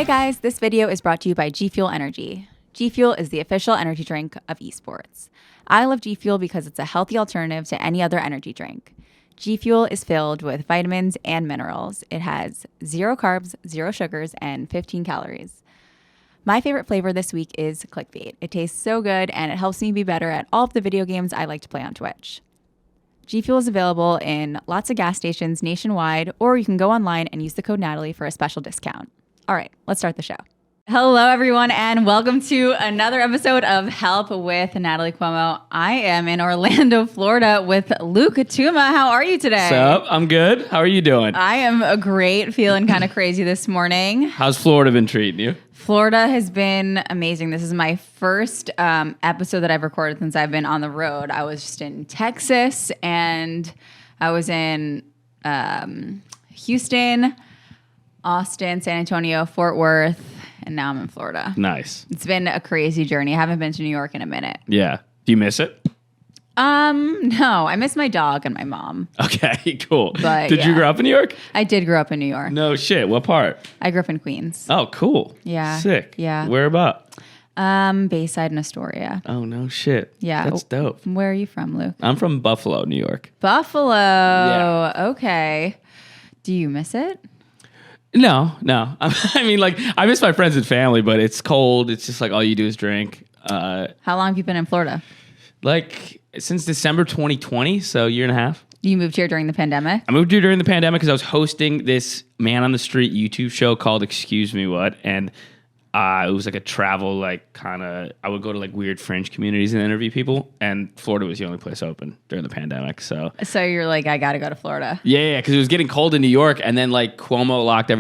guys, this video is brought to you by G Fuel Energy. G Fuel is the official energy drink of esports. I love G Fuel because it's a healthy alternative to any other energy drink. G Fuel is filled with vitamins and minerals. It has 0 carbs, 0 sugars, and 15 calories. My favorite flavor this week is Clickbait. It tastes so good and it helps me be better at all of the video games I like to play on Twitch. G Fuel is available in lots of gas stations nationwide, or you can go online and use the code Natalie for a special discount. All right, let's start the show. Hello, everyone, and welcome to another episode of Help with Natalie Cuomo. I am in Orlando, Florida with Luke Touma. How are you today? What's up? I'm good. How are you doing? I am great, feeling kind of crazy this morning. How's Florida been treating you? Florida has been amazing. This is my first episode that I've recorded since I've been on the road. I was just in Texas, and I was in Houston, Austin, San Antonio, Fort Worth, and now I'm in Florida. Nice. It's been a crazy journey. I haven't been to New York in a minute. Yeah. Do you miss it? No. I miss my dog and my mom. Okay, cool. But, Did you grow up in New York? I did grow up in New York. No shit. What part? I grew up in Queens. Oh, cool. Yeah. Sick. Yeah. Where about? Bayside and Astoria. Oh, no shit. Yeah. That's dope. Where are you from, Luke? I'm from Buffalo, New York. Buffalo. Yeah. Okay. Do you miss it? No. I mean, like, I miss my friends and family, but it's cold. It's just like all you do is drink. How long have you been in Florida? Like, since December 2020, so a year and a half. You moved here during the pandemic? I moved here during the pandemic because I was hosting this man on the street YouTube show called Excuse Me What, and it was like a travel, like, kind of, I would go to like weird fringe communities and interview people, and Florida was the only place open during the pandemic. So you're like, I gotta go to Florida. yeah, because it was getting cold in New York, and then like Andrew Cuomo locked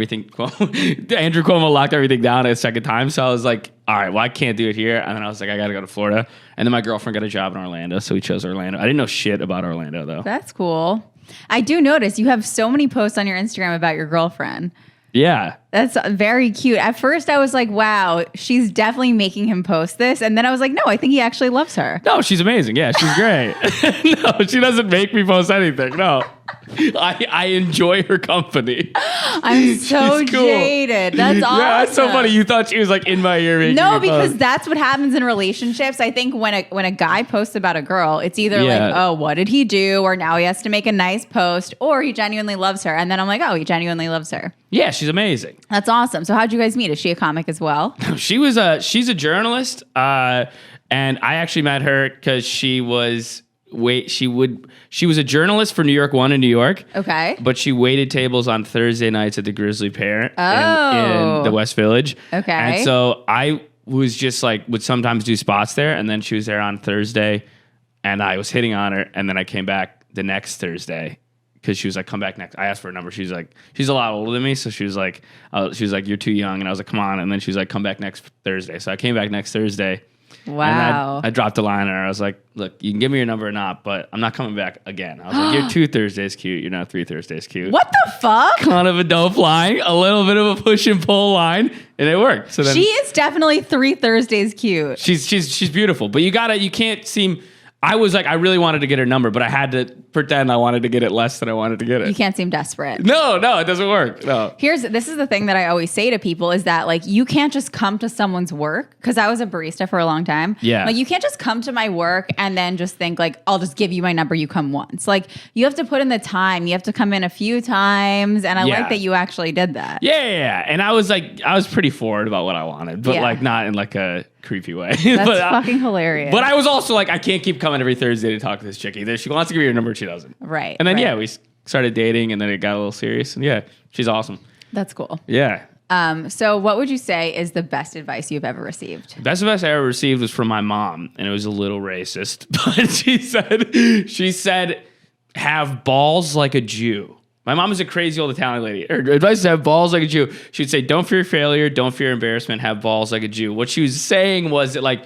everything down a second time. So I was like, all right, well, I can't do it here. And then I was like, I gotta go to Florida. And then my girlfriend got a job in Orlando, so we chose Orlando. I didn't know shit about Orlando though. That's cool. I do notice you have so many posts on your Instagram about your girlfriend. Yeah. That's very cute. At first, I was like, wow, she's definitely making him post this. And then I was like, no, I think he actually loves her. No, she's amazing. Yeah, she's great. No, she doesn't make me post anything. No. I enjoy her company. I'm so cool. jaded. That's awesome. Yeah, that's so funny. You thought she was like in my ear making No, me because post. that's what happens in relationships. I think when a guy posts about a girl, it's either like, oh, what did he do? Or now he has to make a nice post, or he genuinely loves her. And then I'm like, oh, he genuinely loves her. Yeah, she's amazing. That's awesome. So how'd you guys meet? Is she a comic as well? She's a journalist. And I actually met her because she was a journalist for New York One in New York. Okay. But she waited tables on Thursday nights at the Grizzly Pear in the West Village. Okay. And so I was just like, would sometimes do spots there. And then she was there on Thursday and I was hitting on her. And then I came back the next Thursday because she was like, come back next. I asked for a number. She's like, she's a lot older than me. So she was like, you're too young. And I was like, come on. And then she was like, come back next Thursday. So I came back next Thursday. Wow. And I dropped a line on her. I was like, look, you can give me your number or not, but I'm not coming back again. I was like, you're 2 Thursdays cute. You're not 3 Thursdays cute. What the fuck? Kind of a dope line, a little bit of a push and pull line, and it worked. So then she is definitely 3 Thursdays cute. she's beautiful, but you can't seem. I was like, I really wanted to get her number, but I had to pretend I wanted to get it less than I wanted to get it. You can't seem desperate. No, it doesn't work. No. This is the thing that I always say to people is that like you can't just come to someone's work, because I was a barista for a long time. Yeah. Like you can't just come to my work and then just think like, I'll just give you my number, you come once. Like you have to put in the time. You have to come in a few times. And I like that you actually did that. Yeah. And I was pretty forward about what I wanted, but like not in like a creepy way. That's fucking hilarious. But I was also like, I can't keep coming every Thursday to talk to this chick either. She wants to give me her number, she doesn't. Right. And then we started dating, and then it got a little serious. And she's awesome. That's cool. Yeah. So what would you say is the best advice you've ever received? Best advice I ever received was from my mom, and it was a little racist, but she said, have balls like a Jew. My mom is a crazy old Italian lady. Her advice is to have balls like a Jew. She would say, don't fear failure, don't fear embarrassment, have balls like a Jew. What she was saying was that like,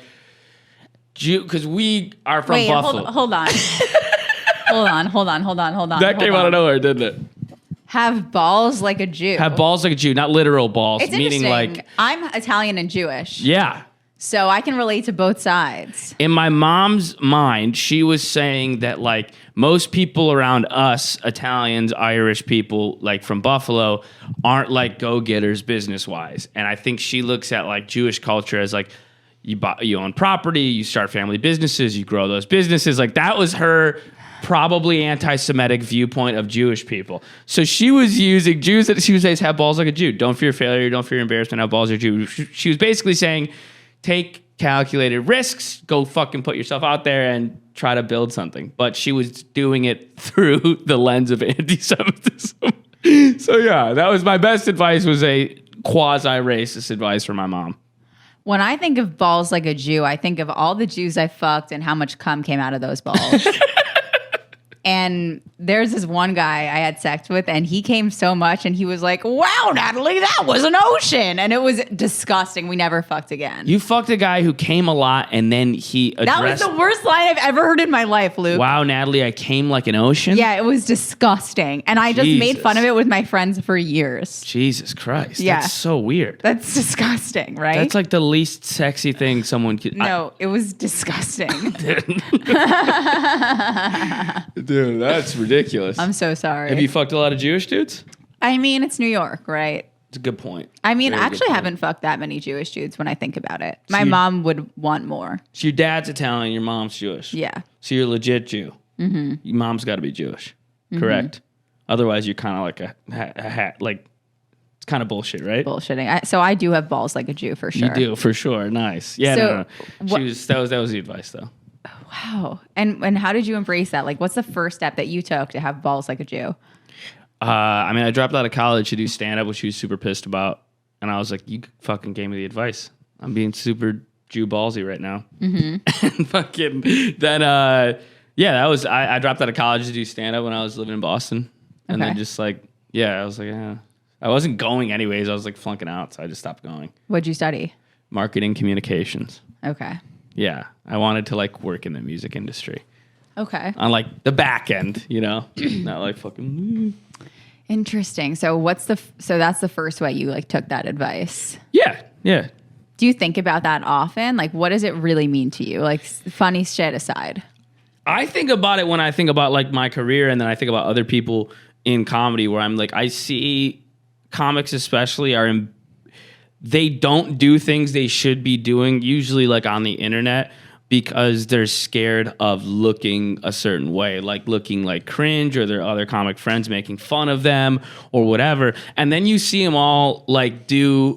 Jew, because we are from Buffalo. Hold on. hold on. That came out of nowhere, didn't it? Have balls like a Jew. Have balls like a Jew, not literal balls. It's meaning interesting. like I'm Italian and Jewish. Yeah. So I can relate to both sides. In my mom's mind, she was saying that like most people around us, Italians, Irish people, like from Buffalo, aren't like go-getters business-wise. And I think she looks at like Jewish culture as like you own property, you start family businesses, you grow those businesses. Like that was her probably anti-Semitic viewpoint of Jewish people. So she was using Jews that she would say have balls like a Jew. Don't fear failure, don't fear embarrassment, have balls like a Jew. She was basically saying, take calculated risks, go fucking put yourself out there and try to build something. But she was doing it through the lens of anti-Semitism. So yeah, that was my best advice, was a quasi-racist advice from my mom. When I think of balls like a Jew, I think of all the Jews I fucked and how much cum came out of those balls. And there's this one guy I had sex with, and he came so much, and he was like, wow, Natalie, that was an ocean. And it was disgusting. We never fucked again. You fucked a guy who came a lot, and then he addressed... That was the worst line I've ever heard in my life, Luke. Wow, Natalie, I came like an ocean? Yeah, it was disgusting. And I just made fun of it with my friends for years. Jesus Christ. Yeah. That's so weird. That's disgusting, right? That's like the least sexy thing someone could... No, it was disgusting. Dude, that's ridiculous. I'm so sorry. Have you fucked a lot of Jewish dudes? I mean, it's New York, right? It's a good point. I mean, Very I actually haven't fucked that many Jewish dudes when I think about it. My mom would want more. So your dad's Italian, your mom's Jewish. Yeah. So you're a legit Jew. Mm-hmm. Your mom's got to be Jewish, correct? Otherwise, you're kind of like a hat. Like, it's kind of bullshit, right? Bullshitting. So I do have balls like a Jew for sure. You do, for sure. Nice. Yeah, So, no. That was the advice, though. Wow. And how did you embrace that? Like, what's the first step that you took to have balls like a Jew? I mean, I dropped out of college to do stand-up, which she was super pissed about. And I was like, you fucking gave me the advice. I'm being super Jew ballsy right now. Mm-hmm. And fucking then, that was, I dropped out of college to do stand-up when I was living in Boston. And then just like, I was like, I wasn't going anyways. I was like flunking out, so I just stopped going. What'd you study? Marketing communications. Okay. Yeah. I wanted to like work in the music industry. Okay. On like the back end, you know? Not like fucking... Interesting. So so that's the first way you like took that advice. Yeah. Do you think about that often? Like, what does it really mean to you? Like, funny shit aside. I think about it when I think about like my career, and then I think about other people in comedy where I'm like, I see comics especially they don't do things they should be doing, usually like on the internet, because they're scared of looking a certain way, like looking like cringe, or their other comic friends making fun of them or whatever. And then you see them all like takes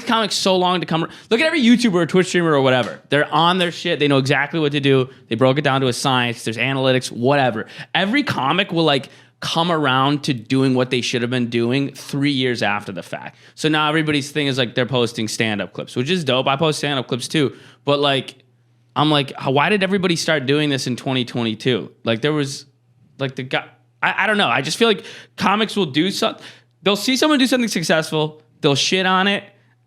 comics so long to come. Look at every YouTuber or Twitch streamer or whatever. They're on their shit. They know exactly what to do. They broke it down to a science. There's analytics, whatever. Every comic will like come around to doing what they should have been doing 3 years after the fact. So now everybody's thing is like they're posting stand-up clips, which is dope. I post stand-up clips too. But like, I'm like, why did everybody start doing this in 2022? Like there was like the guy, I don't know. I just feel like comics will do something. They'll see someone do something successful. They'll shit on it.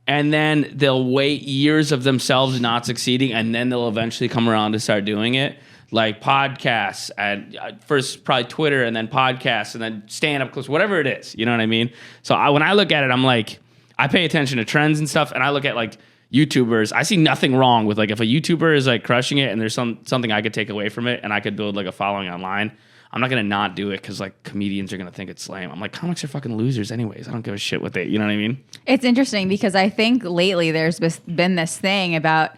And then they'll wait years of themselves not succeeding. And then they'll eventually come around to start doing it. Like podcasts, and first probably Twitter, and then podcasts, and then stand-up clips, whatever it is. You know what I mean? So when I look at it, I'm like, I pay attention to trends and stuff, and I look at like YouTubers. I see nothing wrong with like if a YouTuber is like crushing it, and there's something I could take away from it, and I could build like a following online. I'm not gonna not do it because like comedians are gonna think it's lame. I'm like, comics are fucking losers anyways. I don't give a shit what they, you know what I mean? It's interesting because I think lately there's been this thing about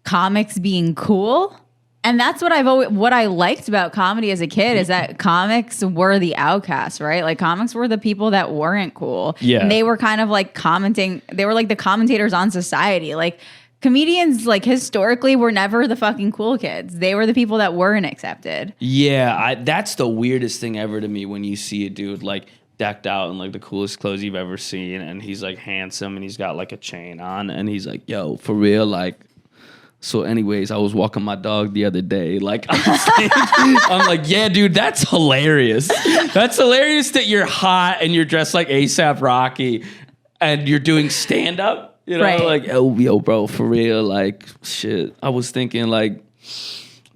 comics being cool. And that's what what I liked about comedy as a kid is that comics were the outcasts, right? Like comics were the people that weren't cool. Yeah. And they were kind of like they were like the commentators on society. Like comedians, like historically, were never the fucking cool kids. They were the people that weren't accepted. Yeah, that's the weirdest thing ever to me when you see a dude like decked out in like the coolest clothes you've ever seen, and he's like handsome and he's got like a chain on, and he's like, yo, for real, like. So anyways, I was walking my dog the other day. Like, I'm like, yeah, dude, that's hilarious. That's hilarious that you're hot and you're dressed like A$AP Rocky and you're doing stand-up. You know, right. Like, oh, yo, bro, for real. Like, shit. I was thinking, like,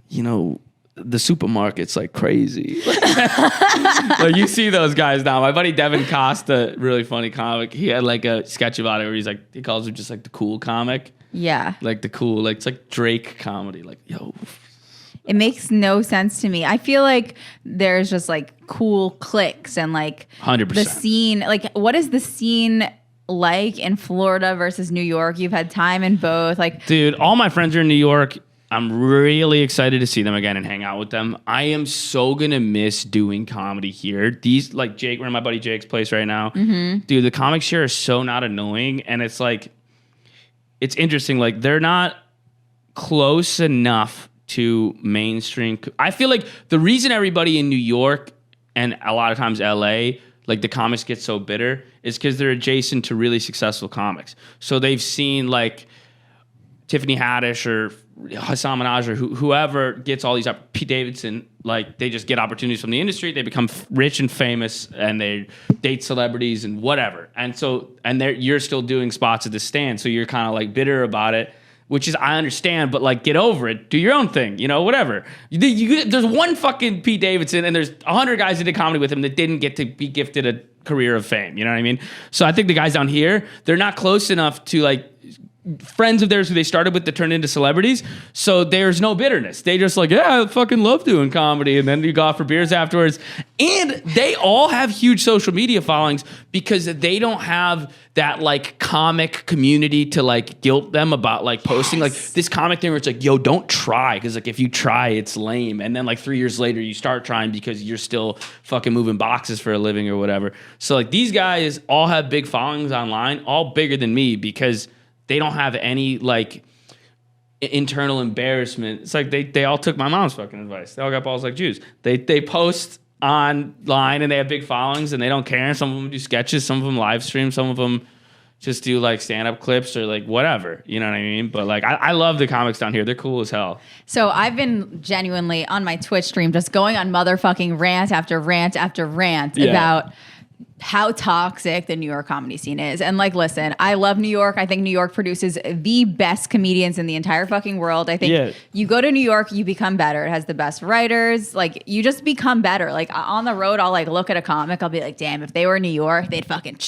you know, the supermarket's like crazy. Like you see those guys now. My buddy Devin Costa, really funny comic. He had like a sketch about it where he's like, he calls him just like the cool comic. Yeah. Like the cool, like it's like Drake comedy. Like, yo. It makes no sense to me. I feel like there's just like cool cliques and like 100%. the scene. Like, what is the scene like in Florida versus New York? You've had time in both. Like, dude, all my friends are in New York. I'm really excited to see them again and hang out with them. I am so gonna miss doing comedy here. These like Jake, we're in my buddy Jake's place right now. Dude, the comics here are so not annoying, and it's like, it's interesting. Like they're not close enough to mainstream. I feel like the reason everybody in New York and a lot of times LA, like the comics get so bitter, is because they're adjacent to really successful comics. So they've seen like Tiffany Haddish or Hassan Minaj or whoever gets all these Pete Davidson, like they just get opportunities from the industry. They become rich and famous, and they date celebrities and whatever. And so, you're still doing spots at the stand, so you're kind of like bitter about it. Which is, I understand, but like, get over it. Do your own thing, whatever. There's one fucking Pete Davidson, and there's 100 guys that did comedy with him that didn't get to be gifted a career of fame. You know what I mean? So I think the guys down here, they're not close enough to like friends of theirs who they started with that turned into celebrities. So there's no bitterness. They just like, yeah, I fucking love doing comedy. And then you go out for beers afterwards. And they all have huge social media followings because they don't have that like comic community to like guilt them about like posting like this comic thing where it's like, yo, don't try. Cause like if you try, it's lame. And then like 3 years later, you start trying because you're still fucking moving boxes for a living or whatever. So like these guys all have big followings online, all bigger than me because they don't have any like internal embarrassment. It's like they all took my mom's fucking advice. They all got balls like Jews. They post online and they have big followings and they don't care. Some of them do sketches, some of them live stream, some of them just do like stand-up clips or like whatever. You know what I mean? But like I love the comics down here. They're cool as hell. So I've been genuinely on my Twitch stream just going on motherfucking rant after rant after rant about how toxic the New York comedy scene is. And like, listen, I love New York. I think New York produces the best comedians in the entire fucking world. I think you go to New York, you become better. It has the best writers. Like you just become better. Like on the road, I'll like look at a comic. I'll be like, damn, if they were in New York, they'd fucking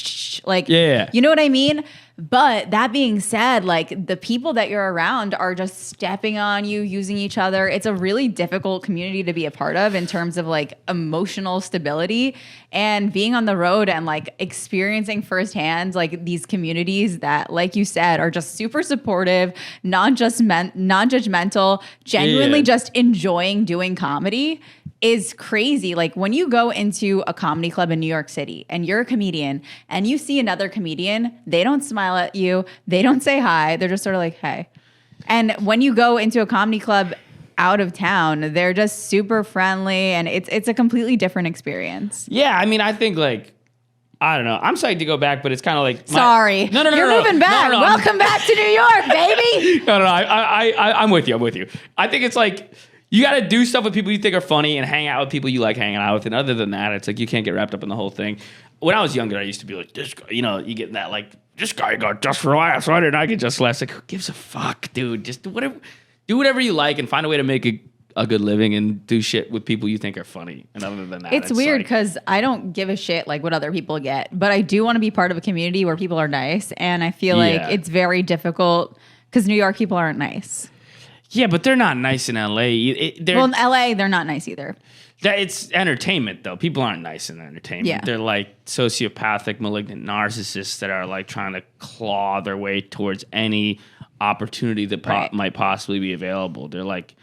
like, you know what I mean? But that being said, like the people that you're around are just stepping on you, using each other. It's a really difficult community to be a part of in terms of like emotional stability and being on the road and like experiencing firsthand like these communities that, like you said, are just super supportive, non-judgmental, genuinely just enjoying doing comedy is crazy. Like when you go into a comedy club in New York City and you're a comedian and you see another comedian, they don't smile at you. They don't say hi. They're just sort of like, hey. And when you go into a comedy club out of town, they're just super friendly and it's a completely different experience. Yeah. I mean, I think like, I don't know. I'm psyched to go back, but it's kind of like... Sorry. You're moving back. No, Welcome back to New York, baby. No. I'm with you. I think it's like... You got to do stuff with people you think are funny and hang out with people you like hanging out with. And other than that, it's like you can't get wrapped up in the whole thing. When I was younger, I used to be like, this guy, you get that like, this guy got just for laughs. Why didn't I get just laughs? Like, who gives a fuck, dude? Just do whatever you like and find a way to make a good living and do shit with people you think are funny. And other than that, it's weird because I don't give a shit like what other people get. But I do want to be part of a community where people are nice. And I feel like it's very difficult because New York people aren't nice. Yeah, but they're not nice in LA. Well, in LA, they're not nice either. It's entertainment, though. People aren't nice in entertainment. Yeah. They're like sociopathic, malignant narcissists that are like trying to claw their way towards any opportunity that might possibly be available. They're like,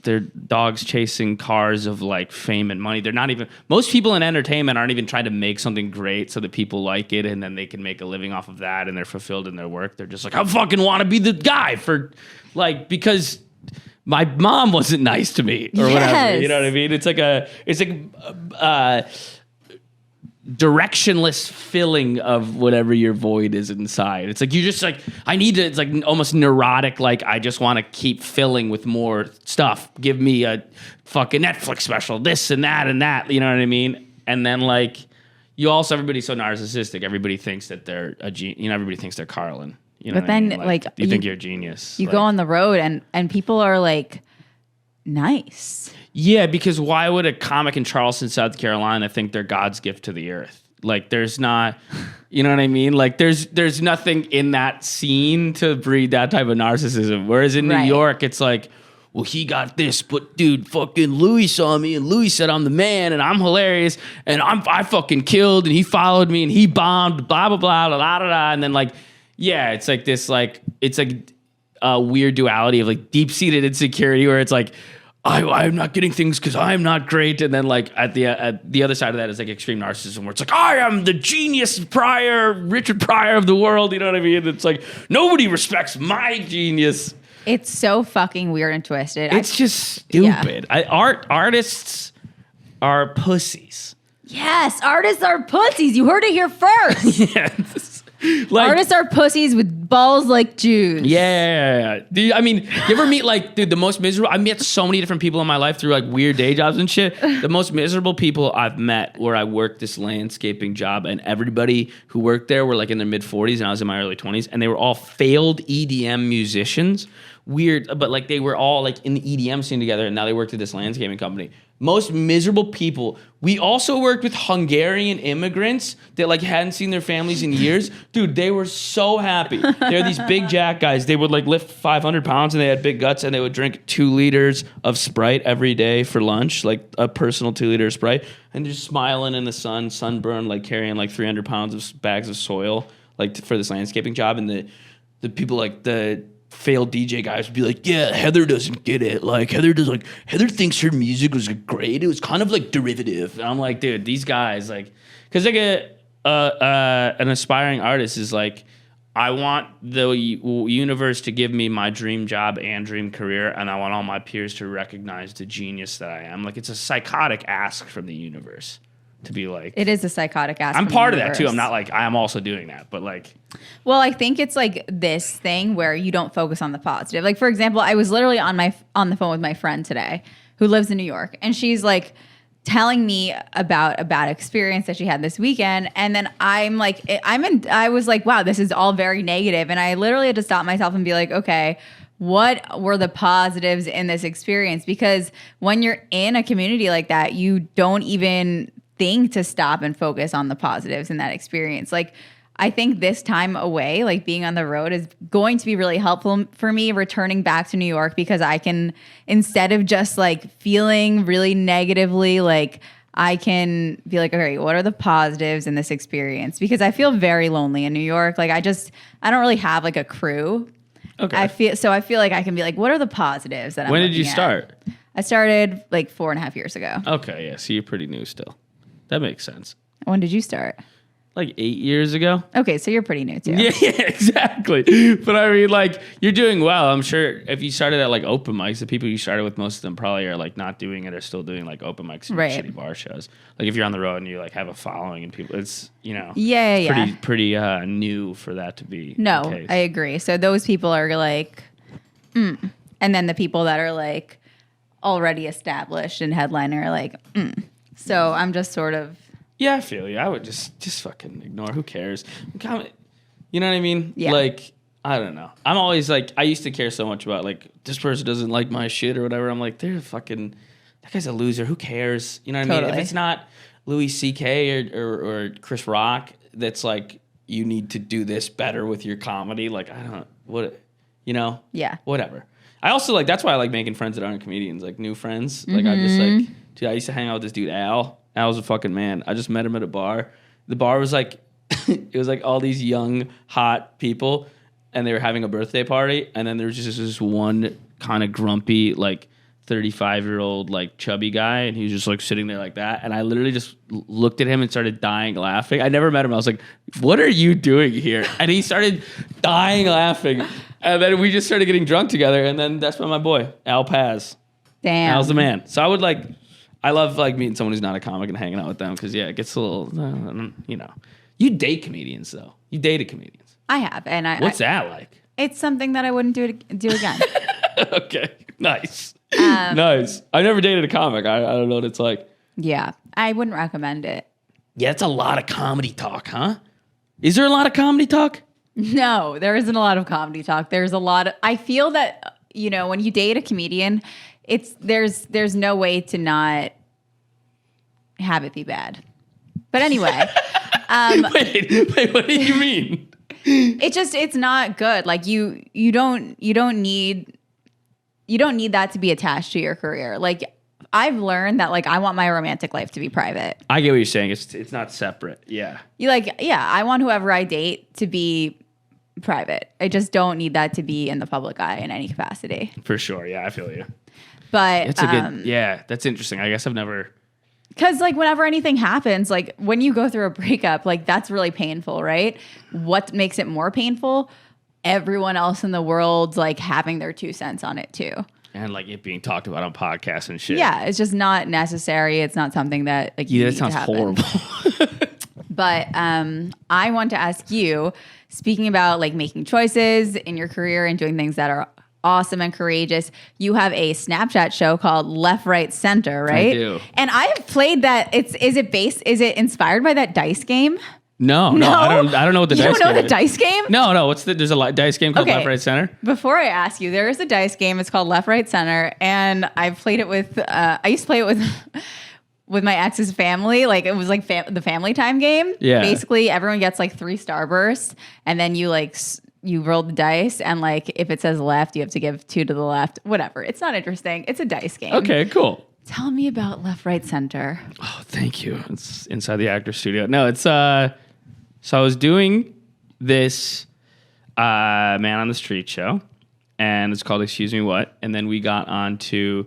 they're dogs chasing cars of like fame and money. They're not even, most people in entertainment aren't even trying to make something great so that people like it and then they can make a living off of that and they're fulfilled in their work. They're just like, I fucking want to be the guy for like, because my mom wasn't nice to me or whatever. You know what I mean? It's like directionless filling of whatever your void is inside. It's like you just like it's like almost neurotic, like I just want to keep filling with more stuff. Give me a fucking Netflix special, this and that, you know what I mean? And then like everybody's so narcissistic, everybody thinks that they're everybody thinks they're Carlin. You know but then like you think you're a genius. You go on the road and people are like nice. Yeah, because why would a comic in Charleston, South Carolina think they're God's gift to the earth? Like, there's not, you know what I mean? Like, there's nothing in that scene to breed that type of narcissism. Whereas in New York, it's like, well, he got this, but dude, fucking Louis saw me, and Louis said I'm the man, and I'm hilarious, and I fucking killed, and he followed me, and he bombed, blah blah blah, blah blah blah, and then like, yeah, it's like this, like, it's like a weird duality of like deep seated insecurity where it's like, I'm not getting things because I'm not great. And then like at the other side of that is like extreme narcissism where it's like, I am the genius Richard Pryor of the world. You know what I mean? It's like, nobody respects my genius. It's so fucking weird and twisted. It's just stupid. Artists are pussies. Yes, artists are pussies. You heard it here first. Yes. Like, artists are pussies with balls like Jews. Yeah. Dude, I mean, you ever meet like, dude, the most miserable? I met so many different people in my life through like weird day jobs and shit. The most miserable people I've met where I worked this landscaping job and everybody who worked there were like in their mid 40s and I was in my early 20s and they were all failed EDM musicians. Weird, but like they were all like in the EDM scene together and now they worked at this landscaping company. Most miserable people. We also worked with Hungarian immigrants that like hadn't seen their families in years. Dude, they were so happy. They're these big jack guys. They would like lift 500 pounds and they had big guts and they would drink 2 liters of Sprite every day for lunch, like a personal 2 liter of Sprite, and just smiling in the sun, sunburned, like carrying like 300 pounds of bags of soil, like for this landscaping job. And the people like the failed DJ guys would be like, yeah, Heather doesn't get it. Like Heather thinks her music was great. It was kind of like derivative. And I'm like, dude, these guys like, because like an aspiring artist is like, I want the universe to give me my dream job and dream career, and I want all my peers to recognize the genius that I am. Like it's a psychotic ask from the universe to be like, it is a psychotic ask. I'm part of that too. I'm not like I am also doing that, but like, well, I think it's like this thing where you don't focus on the positive. Like for example, I was literally on the phone with my friend today who lives in New York, and she's like telling me about a bad experience that she had this weekend, and then I was like, wow, this is all very negative, and I literally had to stop myself and be like, okay, what were the positives in this experience? Because when you're in a community like that, you don't even think to stop and focus on the positives in that experience. Like, I think this time away, like being on the road, is going to be really helpful for me returning back to New York, because I can, instead of just like feeling really negatively, like I can be like, okay, what are the positives in this experience? Because I feel very lonely in New York. Like I don't really have like a crew. Okay. I feel like I can be like, what are the positives that I'm When did you start? I started like 4.5 years ago. Okay, yeah, so you're pretty new still. That makes sense. When did you start? Like 8 years ago. Okay, so you're pretty new too. Yeah, exactly. But I mean, like, you're doing well. I'm sure if you started at like open mics, the people you started with, most of them probably are like not doing it or still doing like open mics and shitty bar shows. Like if you're on the road and you like have a following and people, it's, you know, pretty new for that to be. No, the case. I agree. So those people are like, and then the people that are like already established and headliner are like, So I'm just sort of. Yeah, I feel you. I would just fucking ignore. Who cares? You know what I mean? Yeah. Like, I don't know. I'm always like, I used to care so much about like, this person doesn't like my shit or whatever. I'm like, that guy's a loser. Who cares? You know what I mean? If it's not Louis C.K. or Chris Rock, that's like, you need to do this better with your comedy. Like, Yeah. Whatever. I also like, that's why I like making friends that aren't comedians, like new friends. Like, I just like, dude, I used to hang out with this dude, Al. Al's a fucking man. I just met him at a bar. The bar was like, it was like all these young, hot people, and they were having a birthday party. And then there was just this one kind of grumpy, like 35-year-old, like chubby guy. And he was just like sitting there like that. And I literally just looked at him and started dying laughing. I never met him. I was like, what are you doing here? And he started dying laughing. And then we just started getting drunk together. And then that's when my boy, Al Paz. Damn. Al's the man. So I love like meeting someone who's not a comic and hanging out with them because it gets a little, you know. You date comedians though. You dated comedians. I have, and What's that like? It's something that I wouldn't do again. Okay, nice, nice. I never dated a comic. I don't know what it's like. Yeah, I wouldn't recommend it. Yeah, it's a lot of comedy talk, huh? Is there a lot of comedy talk? No, there isn't a lot of comedy talk. There's a lot of. I feel that when you date a comedian, there's no way to not have it be bad. But anyway, wait, what do you mean? It's not good. Like you don't need that to be attached to your career. Like I've learned that like I want my romantic life to be private. I get what you're saying. It's not separate. Yeah. I want whoever I date to be private. I just don't need that to be in the public eye in any capacity. For sure. Yeah, I feel you. But it's that's interesting. I guess I've never. Because like whenever anything happens, like when you go through a breakup, like that's really painful, right? What makes it more painful? Everyone else in the world's like having their 2 cents on it too. And like it being talked about on podcasts and shit. Yeah, it's just not necessary. It's not something that like you that need sounds to happen. horrible. But I want to ask you, speaking about like making choices in your career and doing things that are awesome and courageous. You have a Snapchat show called Left, Right, Center, right? I do. And I've played that. Is it inspired by that dice game? No, I don't know what the dice game is. You don't know the dice game? No. There's a dice game called Left, Right, Center? Before I ask you, there is a dice game. It's called Left, Right, Center. And I've played it with, I used to play it with my ex's family. Like it was like the family time game. Yeah. Basically, everyone gets like 3 starbursts. And then you like, you roll the dice. And like if it says left, you have to give 2 to the left. Whatever. It's not interesting. It's a dice game. Okay, cool. Tell me about Left, Right, Center. Oh, thank you. It's inside the actor studio. No, it's so I was doing this Man on the Street show, and it's called Excuse Me What, and then we got on to,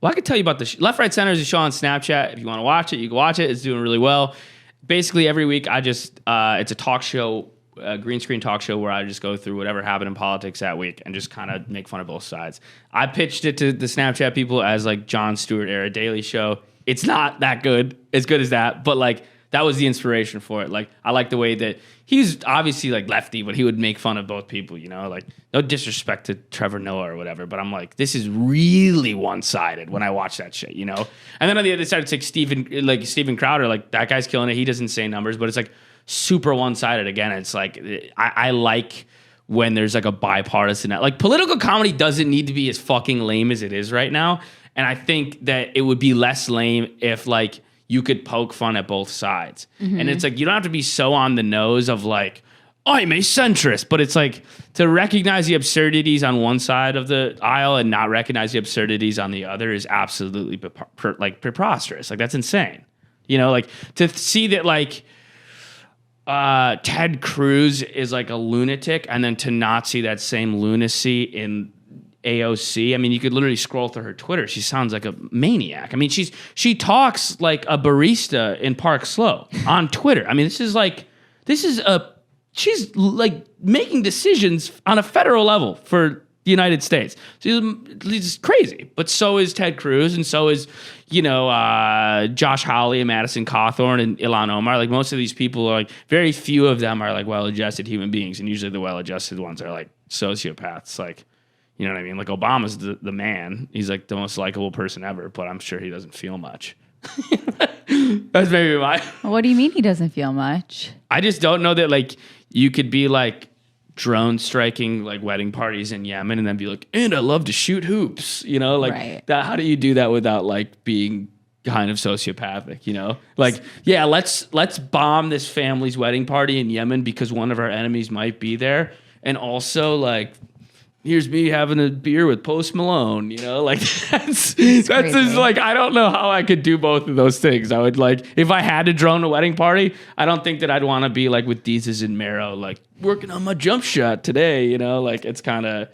well, I could tell you about the Left, Right, Center is a show on Snapchat. If you want to watch it, you can watch it. It's doing really well. Basically, every week I just, it's a talk show, a green screen talk show where I just go through whatever happened in politics that week and just kind of make fun of both sides. I pitched it to the Snapchat people as like Jon Stewart era Daily Show. It's not that good, as good as that, but like that was the inspiration for it. Like I like the way that he's obviously like lefty, but he would make fun of both people, you know, like no disrespect to Trevor Noah or whatever, but I'm like, this is really one-sided when I watch that shit, you know? And then on the other side, it's like Steven Crowder, like that guy's killing it. He doesn't say numbers, but it's like super one-sided. Again, it's like, I like when there's like a bipartisan, like political comedy doesn't need to be as fucking lame as it is right now. And I think that it would be less lame if like you could poke fun at both sides. Mm-hmm. And it's like, you don't have to be so on the nose of like, I'm a centrist, but it's like to recognize the absurdities on one side of the aisle and not recognize the absurdities on the other is absolutely preposterous. Like that's insane. You know, like to see that like Ted Cruz is like a lunatic and then to not see that same lunacy in AOC. I mean, you could literally scroll through her Twitter. She sounds like a maniac. I mean, she talks like a barista in Park Slope on Twitter. I mean, she's like making decisions on a federal level for the United States. She's crazy. But so is Ted Cruz, and so is, you know, Josh Hawley and Madison Cawthorn and Ilhan Omar. Like most of these people are like, very few of them are like well-adjusted human beings, and usually the well-adjusted ones are like sociopaths. Like, you know what I mean? Like Obama's the man. He's like the most likable person ever, but I'm sure he doesn't feel much. That's maybe my. What do you mean he doesn't feel much? I just don't know that like you could be like drone striking like wedding parties in Yemen and then be like, and I love to shoot hoops, you know, like right. That. How do you do that without like being kind of sociopathic, you know? Like, yeah, let's bomb this family's wedding party in Yemen because one of our enemies might be there, and also like, here's me having a beer with Post Malone, you know, like that's just like, I don't know how I could do both of those things. I would like, if I had to drone a wedding party, I don't think that I'd want to be like with Deez's and Mero, like working on my jump shot today, you know, like it's kind of,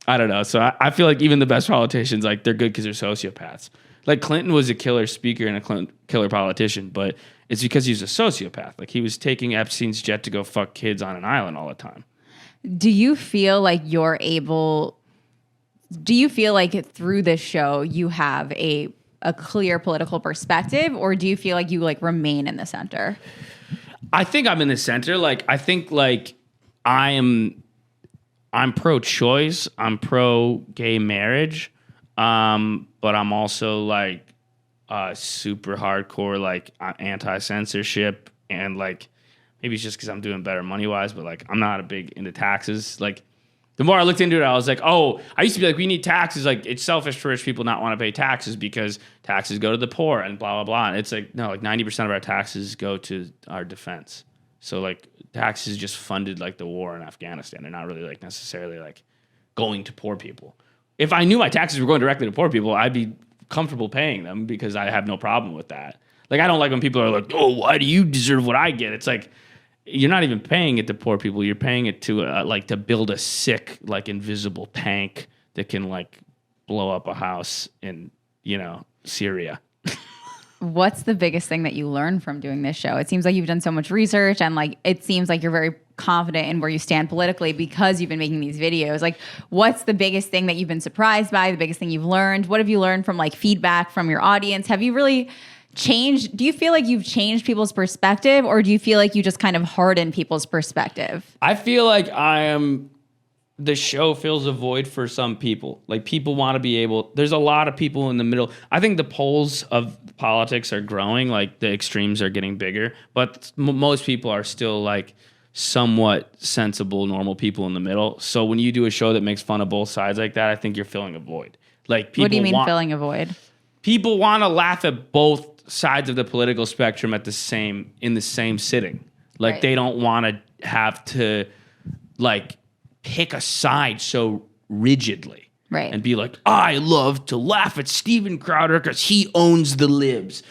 I don't know. So I feel like even the best politicians, like they're good because they're sociopaths. Like Clinton was a killer speaker and a killer politician, but it's because he was a sociopath. Like he was taking Epstein's jet to go fuck kids on an island all the time. Do you feel like through this show you have a clear political perspective, or do you feel like you like remain in the center? I think I'm in the center. Like I think like I'm pro-choice, I'm pro-gay marriage, but I'm also like super hardcore like anti-censorship, and like maybe it's just because I'm doing better money-wise, but, like, I'm not a big into taxes. Like, The more I looked into it, I was like, oh, I used to be like, we need taxes. Like, it's selfish for rich people not want to pay taxes because taxes go to the poor and blah, blah, blah. And it's like, no, like 90% of our taxes go to our defense. So, like, taxes just funded, like, the war in Afghanistan. They're not really, like, necessarily, like, going to poor people. If I knew my taxes were going directly to poor people, I'd be comfortable paying them because I have no problem with that. Like, I don't like when people are like, oh, why do you deserve what I get? It's like, you're not even paying it to poor people. You're paying it to like to build a sick, like invisible tank that can like blow up a house in, Syria. What's the biggest thing that you learned from doing this show? It seems like you've done so much research and like it seems like you're very confident in where you stand politically because you've been making these videos. Like, what's the biggest thing that you've been surprised by? The biggest thing you've learned? What have you learned from like feedback from your audience? Have you really changed? Do you feel like you've changed people's perspective, or do you feel like you just kind of harden people's perspective? I feel like the show fills a void for some people. Like, people want to be able, there's a lot of people in the middle. I think the poles of politics are growing, like the extremes are getting bigger, but most people are still like somewhat sensible, normal people in the middle. So when you do a show that makes fun of both sides like that, I think you're filling a void. Like, people what do you mean filling a void? People want to laugh at both sides of the political spectrum in the same sitting. Like, right. They don't want to have to like pick a side so rigidly. Right. And be like, I love to laugh at Steven Crowder because he owns the libs.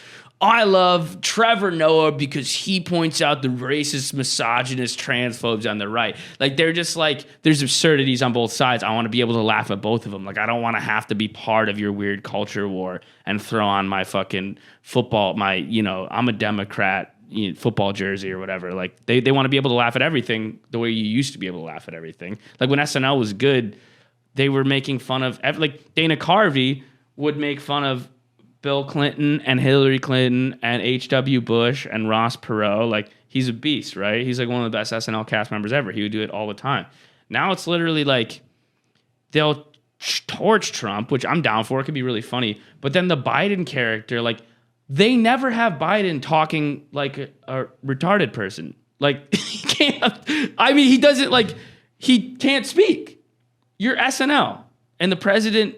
I love Trevor Noah because he points out the racist, misogynist, transphobes on the right. Like, they're just like, there's absurdities on both sides. I want to be able to laugh at both of them. Like, I don't want to have to be part of your weird culture war and throw on my fucking football, I'm a Democrat football jersey or whatever. Like, they want to be able to laugh at everything the way you used to be able to laugh at everything. Like, when SNL was good, they were making fun of, like, Dana Carvey would make fun of Bill Clinton and Hillary Clinton and H.W. Bush and Ross Perot. Like, he's a beast, right? He's like one of the best SNL cast members ever. He would do it all the time. Now it's literally like they'll torch Trump, which I'm down for. It could be really funny. But then the Biden character, like, they never have Biden talking like a retarded person. Like, he can't. I mean, he can't speak. You're SNL. And the president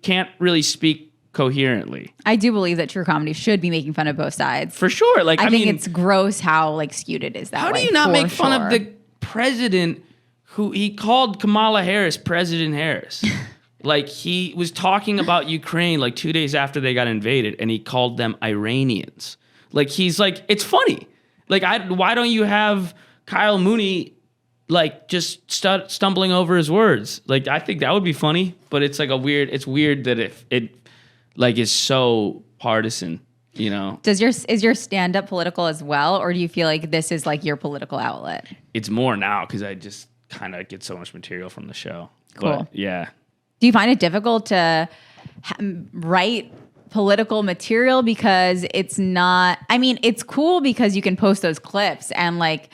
can't really speak coherently. I do believe that true comedy should be making fun of both sides. For sure. Like, I think it's gross how like skewed it is that how way. How do you not make fun of the president who he called Kamala Harris President Harris? Like, he was talking about Ukraine like 2 days after they got invaded, and he called them Iranians. Like, he's like, it's funny. Like, why don't you have Kyle Mooney like just stumbling over his words? Like, I think that would be funny, but it's like it's weird that if it like is so partisan, Is your stand-up political as well, or do you feel like this is like your political outlet? It's more now because I just kind of get so much material from the show. Cool. But, yeah. Do you find it difficult to write political material because it's not? I mean, it's cool because you can post those clips and like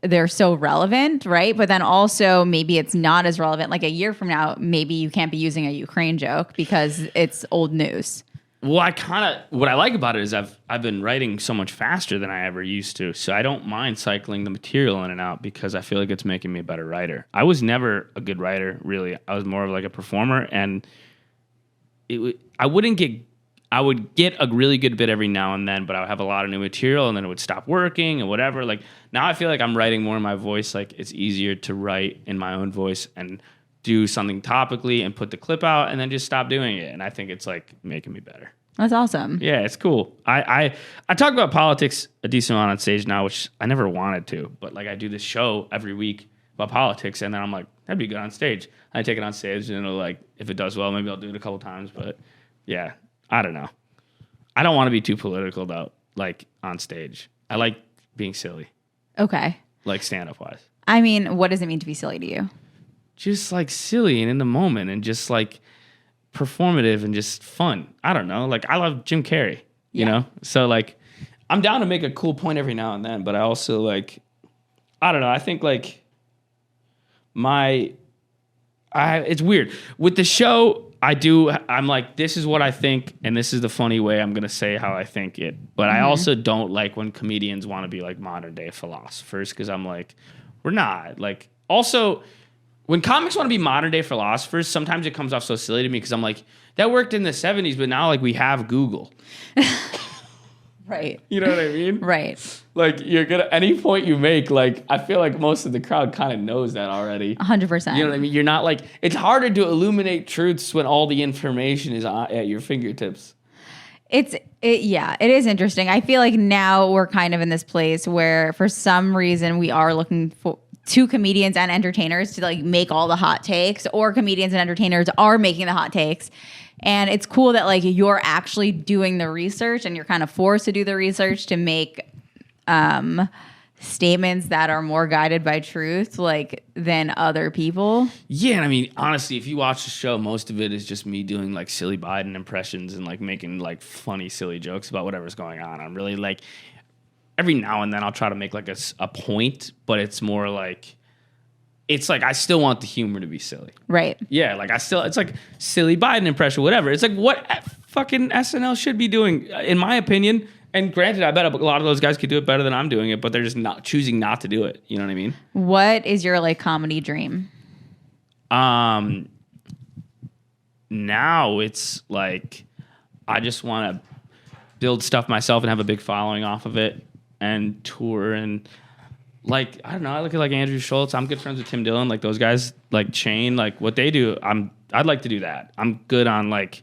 they're so relevant, right? But then also maybe it's not as relevant. Like a year from now, maybe you can't be using a Ukraine joke because it's old news. Well, what I like about it is I've been writing so much faster than I ever used to. So I don't mind cycling the material in and out because I feel like it's making me a better writer. I was never a good writer, really. I was more of like a performer, and I would get a really good bit every now and then, but I would have a lot of new material and then it would stop working and whatever. Like, now I feel like I'm writing more in my voice. Like, it's easier to write in my own voice and do something topically and put the clip out and then just stop doing it. And I think it's like making me better. That's awesome. Yeah, it's cool. I talk about politics a decent amount on stage now, which I never wanted to, but like I do this show every week about politics, and then I'm like, that'd be good on stage. I take it on stage, and like if it does well, maybe I'll do it a couple times. But yeah, I don't know. I don't want to be too political though, like on stage. I like being silly. Okay. Like stand-up wise. I mean, what does it mean to be silly to you? Just like silly and in the moment and just like performative and just fun. I don't know. Like, I love Jim Carrey, you know? So like, I'm down to make a cool point every now and then, but I also like, I don't know. I think like it's weird. With the show, I'm like, this is what I think, and this is the funny way I'm going to say how I think it. But I also don't like when comedians want to be like modern day philosophers, because I'm like, we're not. Like, also, when comics want to be modern day philosophers, sometimes it comes off so silly to me because I'm like, that worked in the 70s, but now like we have Google. Right. You know what I mean? Right. Like you're gonna any point you make, like I feel like most of the crowd kind of knows that already. 100%. You know what I mean? You're not like it's harder to illuminate truths when all the information is at your fingertips. It is interesting. I feel like now we're kind of in this place where for some reason we are looking for to comedians and entertainers to like make all the hot takes, or comedians and entertainers are making the hot takes. And it's cool that like you're actually doing the research and you're kind of forced to do the research to make statements that are more guided by truth like than other people. Yeah, and I mean, honestly, if you watch the show, most of it is just me doing like silly Biden impressions and like making like funny, silly jokes about whatever's going on. I'm really like, every now and then I'll try to make like a point, but it's more like, it's like I still want the humor to be silly. Right. Yeah, like it's like silly Biden impression, whatever. It's like what fucking SNL should be doing, in my opinion. And granted, I bet a lot of those guys could do it better than I'm doing it, but they're just not choosing not to do it. You know what I mean? What is your like comedy dream? Now it's like I just want to build stuff myself and have a big following off of it and tour and like I don't know. I look at like Andrew Schultz. I'm good friends with Tim Dillon. Like those guys, like Shane, like what they do. I'd like to do that. I'm good on like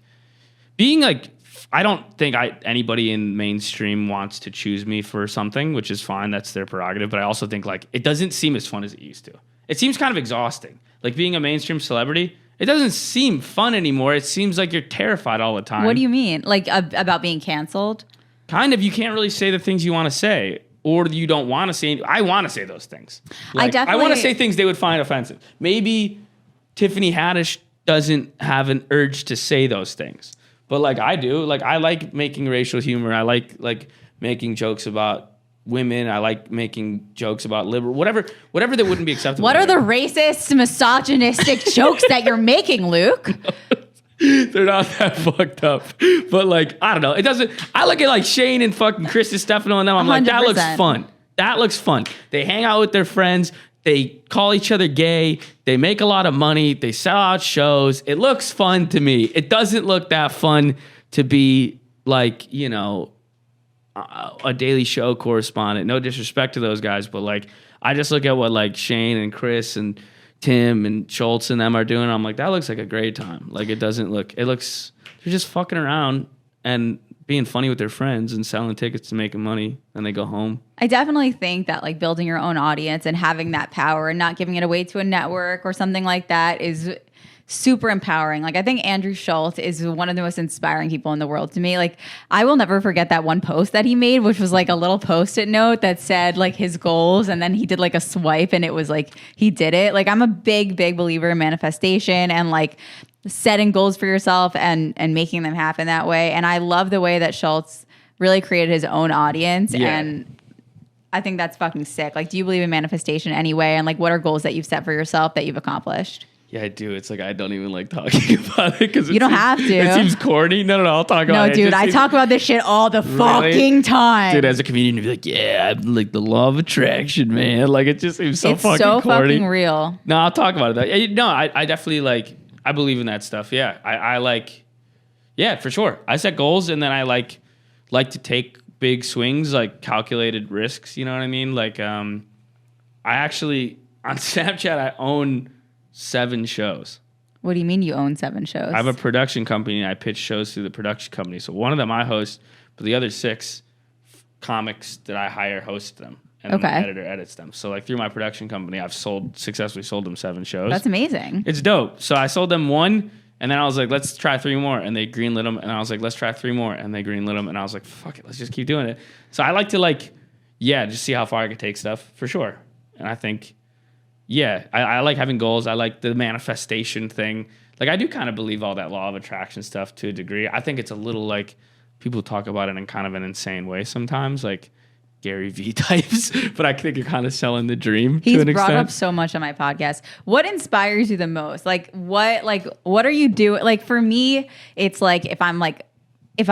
being like. I don't think anybody in mainstream wants to choose me for something, which is fine. That's their prerogative. But I also think like it doesn't seem as fun as it used to. It seems kind of exhausting. Like being a mainstream celebrity, it doesn't seem fun anymore. It seems like you're terrified all the time. What do you mean? Like about being canceled? Kind of. You can't really say the things you want to say, or you don't want to say. I want to say those things. Like, I want to say things they would find offensive. Maybe Tiffany Haddish doesn't have an urge to say those things. But like I do, like I like making racial humor. I like making jokes about women. I like making jokes about liberal, whatever that wouldn't be acceptable. What are the racist, misogynistic jokes that you're making, Luke? They're not that fucked up. But like, I don't know. It doesn't, I look at like Shane and fucking Chris Stefano and them. I'm like, that looks fun. That looks fun. They hang out with their friends. They call each other gay. They make a lot of money. They sell out shows. It looks fun to me. It doesn't look that fun to be like, you know, a Daily Show correspondent. No disrespect to those guys, but like, I just look at what like Shane and Chris and Tim and Schultz and them are doing. I'm like, that looks like a great time. Like, it looks, they're just fucking around and being funny with their friends and selling tickets to making money, and they go home. I definitely think that like building your own audience and having that power and not giving it away to a network or something like that is super empowering. Like I think Andrew Schultz is one of the most inspiring people in the world to me. Like I will never forget that one post that he made, which was like a little post-it note that said like his goals, and then he did like a swipe and it was like he did it. Like I'm a big believer in manifestation and like setting goals for yourself and making them happen that way. And I love the way that Schultz really created his own audience. Yeah. And I think that's fucking sick. Like, do you believe in manifestation anyway? And like, what are goals that you've set for yourself that you've accomplished? Yeah, I do. It's like I don't even like talking about it because you don't have to. It seems corny. No, I'll talk about it. No, dude, I talk about this shit all the fucking time. Dude, as a comedian, you'd be like, yeah, I'm like the law of attraction, man. Like it just seems so fucking corny. It's so fucking real. No, I'll talk about it. No, I definitely like. I believe in that stuff. Yeah, I like. Yeah, for sure. I set goals and then I like to take big swings, like calculated risks. You know what I mean? Like, I actually on Snapchat I own 7 shows. What do you mean you own 7 shows? I have a production company and I pitch shows through the production company. So one of them I host, but the other 6 comics that I hire host them. And the editor edits them. So like through my production company, I've successfully sold them 7 shows. That's amazing. It's dope. So I sold them 1, and then I was like, let's try 3 more, and they greenlit them. And I was like, let's try 3 more, and they greenlit them. And I was like, fuck it, let's just keep doing it. So I like to just see how far I can take stuff for sure. And I think, I like having goals. I like the manifestation thing. Like I do kind of believe all that law of attraction stuff to a degree. I think it's a little like people talk about it in kind of an insane way sometimes, like Gary V types, but I think you're kind of selling the dream to an extent. He's brought up so much on my podcast. What inspires you the most? What are you doing? Like for me, it's like if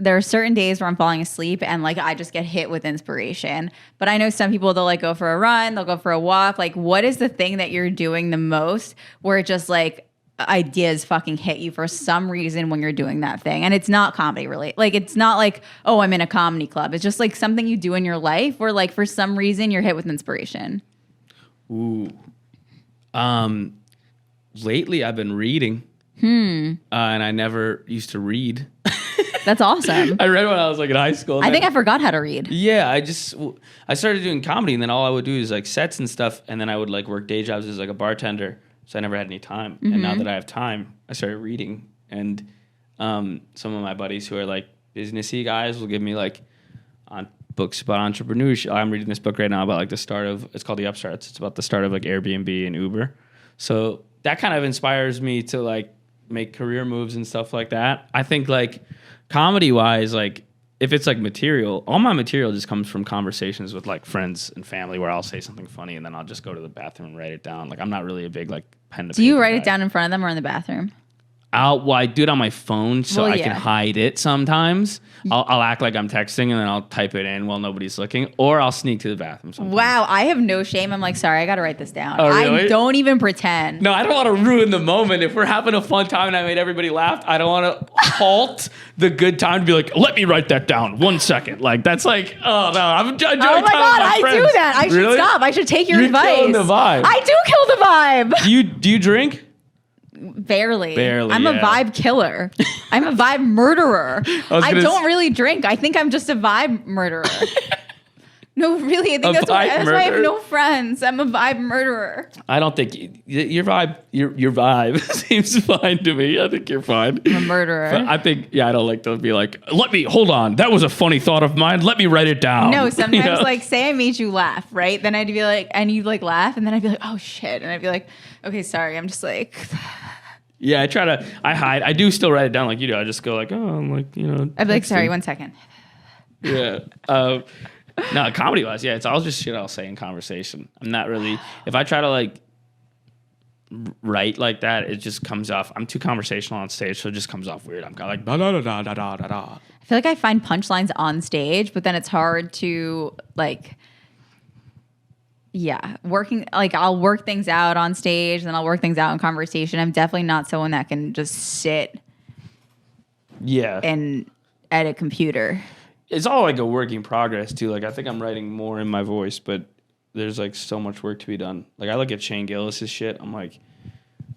there are certain days where I'm falling asleep and like I just get hit with inspiration. But I know some people, they'll like go for a run, they'll go for a walk. Like, what is the thing that you're doing the most where it just like ideas fucking hit you for some reason when you're doing that thing? And it's not comedy really. Like, it's not like, oh, I'm in a comedy club. It's just like something you do in your life where like for some reason you're hit with inspiration. Ooh. Lately I've been reading. And I never used to read. That's awesome. I read when I was like in high school. I think I forgot how to read. Yeah, I started doing comedy, and then all I would do is like sets and stuff, and then I would like work day jobs as like a bartender, so I never had any time. Mm-hmm. And now that I have time, I started reading, and some of my buddies who are like businessy guys will give me like on books about entrepreneurship. I'm reading this book right now about like the start of, it's called The Upstarts. It's about the start of like Airbnb and Uber. So that kind of inspires me to like make career moves and stuff like that. I think like comedy wise, like if it's like material, all my material just comes from conversations with like friends and family where I'll say something funny and then I'll just go to the bathroom and write it down. Like I'm not really a big like pen to paper. Do you write guy. it down in front of them or in the bathroom? I do it on my phone so I can hide it sometimes. I'll act like I'm texting and then I'll type it in while nobody's looking, or I'll sneak to the bathroom sometimes. Wow, I have no shame. I'm like, sorry, I got to write this down. Oh, really? I don't even pretend. No, I don't want to ruin the moment. If we're having a fun time and I made everybody laugh, I don't want to halt the good time to be like, let me write that down 1 second. Like, that's like, oh, no, I'm enjoying oh my God, I friends. do that. I should stop. I should take your advice. You're killing the vibe. I do kill the vibe. Do you drink? Barely. I'm a vibe killer. I'm a vibe murderer. I don't really drink. I think I'm just a vibe murderer. No, really. I think that's why I have no friends. I'm a vibe murderer. I don't think your vibe seems fine to me. I think you're fine. I'm a murderer. But I think, I don't like to be like, hold on. That was a funny thought of mine. Let me write it down. No, sometimes like say I made you laugh, right? Then I'd be like, and you'd like laugh, and then I'd be like, oh shit. And I'd be like, okay, sorry. I'm just like. Yeah, I hide. I do still write it down like you do. I just go like, oh, I'm like, I'd be like, sorry, 1 second. Yeah. No, comedy-wise, yeah, it's all just shit I'll say in conversation. I'm not really, if I try to like write like that, it just comes off, I'm too conversational on stage, so it just comes off weird. I'm kind of like, da-da-da-da-da-da-da. I feel like I find punchlines on stage, but then it's hard to like, I'll work things out on stage, then I'll work things out in conversation. I'm definitely not someone that can just sit and at a computer. It's all like a work in progress too. Like I think I'm writing more in my voice, but there's like so much work to be done. Like I look at Shane Gillis's shit. I'm like,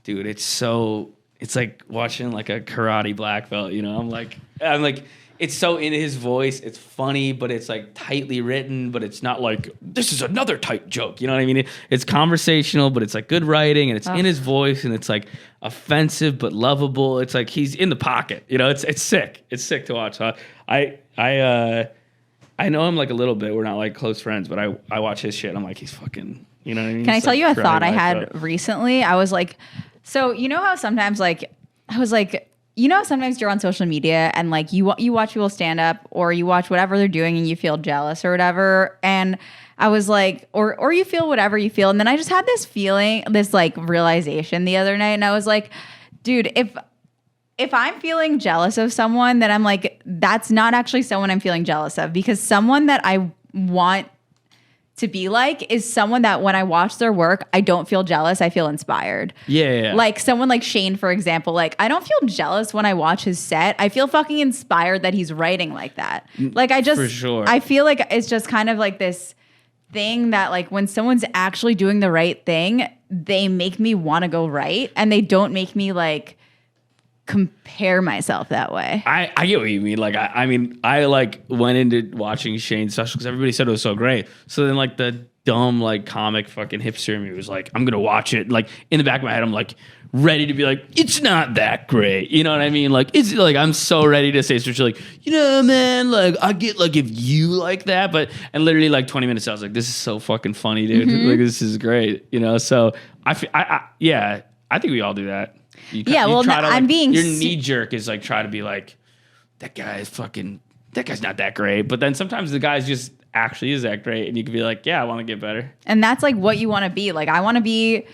dude, it's like watching like a karate black belt. I'm like, it's so in his voice. It's funny, but it's like tightly written. But it's not like this is another tight joke. You know what I mean? It's conversational, but it's like good writing, and it's in his voice, and it's like offensive but lovable. It's like he's in the pocket. It's sick. It's sick to watch. So I know him like a little bit. We're not like close friends, but I watch his shit. And I'm like, he's fucking. You know what I mean? Can I tell you a thought I had recently? I was like, so you know how sometimes like I was like. You know, sometimes you're on social media and like you watch people stand up or you watch whatever they're doing and you feel jealous or whatever. And I was like, or you feel whatever you feel. And then I just had this feeling, this like realization the other night. And I was like, dude, if I'm feeling jealous of someone, then I'm like, that's not actually someone I'm feeling jealous of, because someone that I want to be like is someone that when I watch their work, I don't feel jealous. I feel inspired. Yeah. Like someone like Shane, for example, like I don't feel jealous when I watch his set. I feel fucking inspired that he's writing like that. Like for sure. I feel like it's just kind of like this thing that like when someone's actually doing the right thing, they make me want to go right. And they don't make me like compare myself that way. I get what you mean. Like, I like went into watching Shane's special because everybody said it was so great. So then like the dumb like comic fucking hipster in me was like, I'm going to watch it. Like in the back of my head, I'm like ready to be like, it's not that great. You know what I mean? Like, it's like, I'm so ready to say, especially like, man, like I get like if you like that, and literally like 20 minutes, I was like, this is so fucking funny, dude. Mm-hmm. Like, this is great. So I think we all do that. I'm being your knee jerk is like try to be like that guy's not that great, but then sometimes the guy's just actually is that great, and you can be like, yeah, I want to get better. And that's like what you want to be. Like I want to be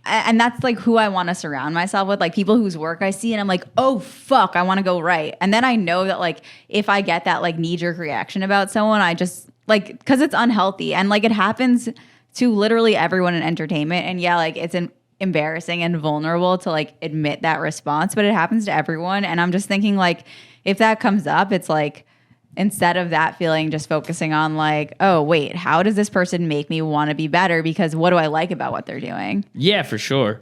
and that's like who I want to surround myself with, like people whose work I see and I'm like, oh fuck, I want to go right. And then I know that like if I get that like knee-jerk reaction about someone, I just like, because it's unhealthy and like it happens to literally everyone in entertainment. And yeah, like it's embarrassing and vulnerable to like admit that response, but it happens to everyone. And I'm just thinking like if that comes up, it's like instead of that feeling, just focusing on like, oh, wait, how does this person make me want to be better? Because what do I like about what they're doing? Yeah, for sure.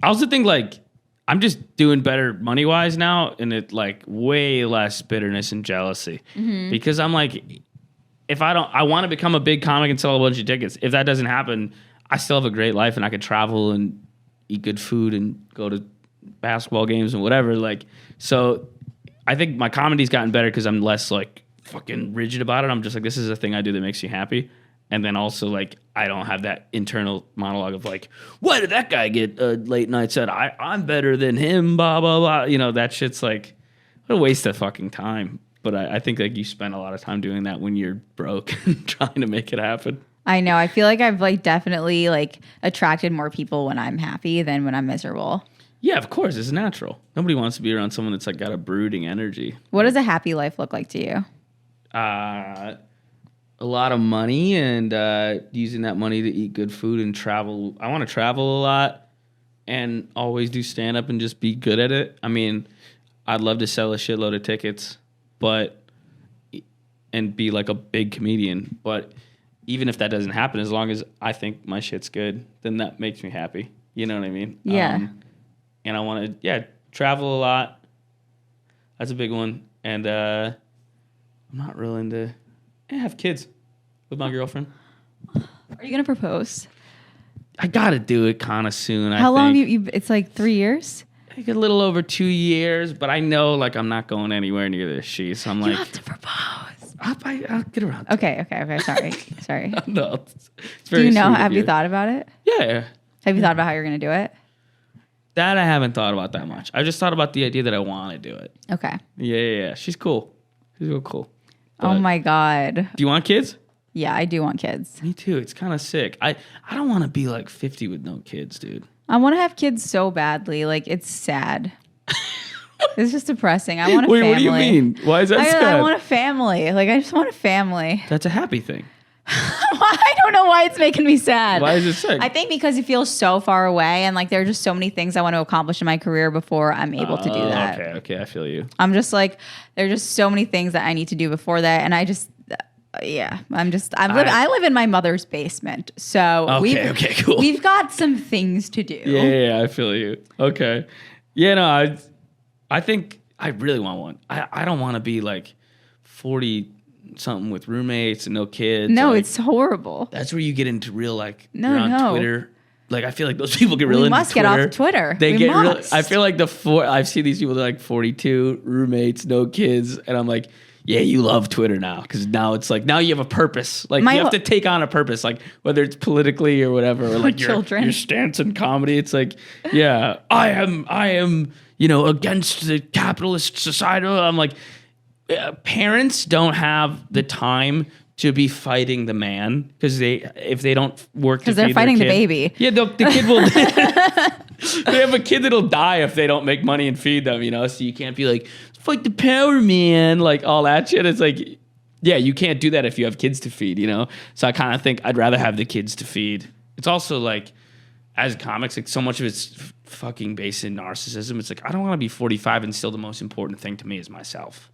I also think like I'm just doing better money wise now, and it like way less bitterness and jealousy because I'm like, if I want to become a big comic and sell a bunch of tickets. If that doesn't happen, I still have a great life and I could travel and eat good food and go to basketball games and whatever. Like, so I think my comedy's gotten better because I'm less like fucking rigid about it. I'm just like, this is a thing I do that makes you happy. And then also like, I don't have that internal monologue of like, why did that guy get a late night set? I'm better than him, blah, blah, blah. You know, that shit's like, what a waste of fucking time. But I think like you spend a lot of time doing that when you're broke and trying to make it happen. I know. I feel like I've like definitely like attracted more people when I'm happy than when I'm miserable. Yeah, of course. It's natural. Nobody wants to be around someone that's like got a brooding energy. What does a happy life look like to you? A lot of money and using that money to eat good food and travel. I want to travel a lot and always do stand up and just be good at it. I mean, I'd love to sell a shitload of tickets, and be like a big comedian. But even if that doesn't happen, as long as I think my shit's good, then that makes me happy. You know what I mean? Yeah. And I want to, travel a lot. That's a big one. And I'm not really into have kids with my girlfriend. Are you going to propose? I got to do it kind of soon, How long have you, it's like 3 years? Like a little over 2 years, but I know like I'm not going anywhere near this shit. So I'm like, you have to propose. I'll get around to Okay. Sorry. No, it's Do very you know, sweet of have you thought about it? Yeah. Have you thought about how you're going to do it? That I haven't thought about that much. I just thought about the idea that I want to do it. Okay. Yeah. She's cool. She's real cool. Oh my God. Do you want kids? Yeah, I do want kids. Me too. It's kind of sick. I don't want to be like 50 with no kids, dude. I want to have kids so badly. Like, it's sad. It's just depressing. I want a Wait, family. what do you mean? Why is that sad? I want a family. Like, I just want a family. That's a happy thing. I don't know why it's making me sad. Why is it sick? I think because it feels so far away, and like there are just so many things I want to accomplish in my career before I'm able to do that. Okay, I feel you. I'm just like, there are just so many things that I need to do before that, and I just, I live in my mother's basement, so okay, cool. We've got some things to do. Yeah, I feel you. Okay, yeah, no, I think I really want one. I don't want to be like 40 something with roommates and no kids. No, like, it's horrible. that's where you get into real like No, you're on no. Twitter. Like I feel like those people get really We into must Twitter. get off Twitter. They We get really. must. I feel like I've seen these people that are like 42 roommates, no kids, and I'm like, yeah, you love Twitter now because now it's like now you have a purpose. Like you have to take on a purpose, like whether it's politically or whatever, or like your stance in comedy. It's like, yeah, I am, against the capitalist society. I'm like, parents don't have the time to be fighting the man because if they don't work because they're fighting the baby. Yeah, the kid will. They have a kid that'll die if they don't make money and feed them. So you can't be like fight the power man, like all that shit. It's like, yeah, you can't do that if you have kids to feed. So I kind of think I'd rather have the kids to feed. It's also like, as comics, like so much of it's fucking based in narcissism. It's like I don't want to be 45 and still the most important thing to me is myself.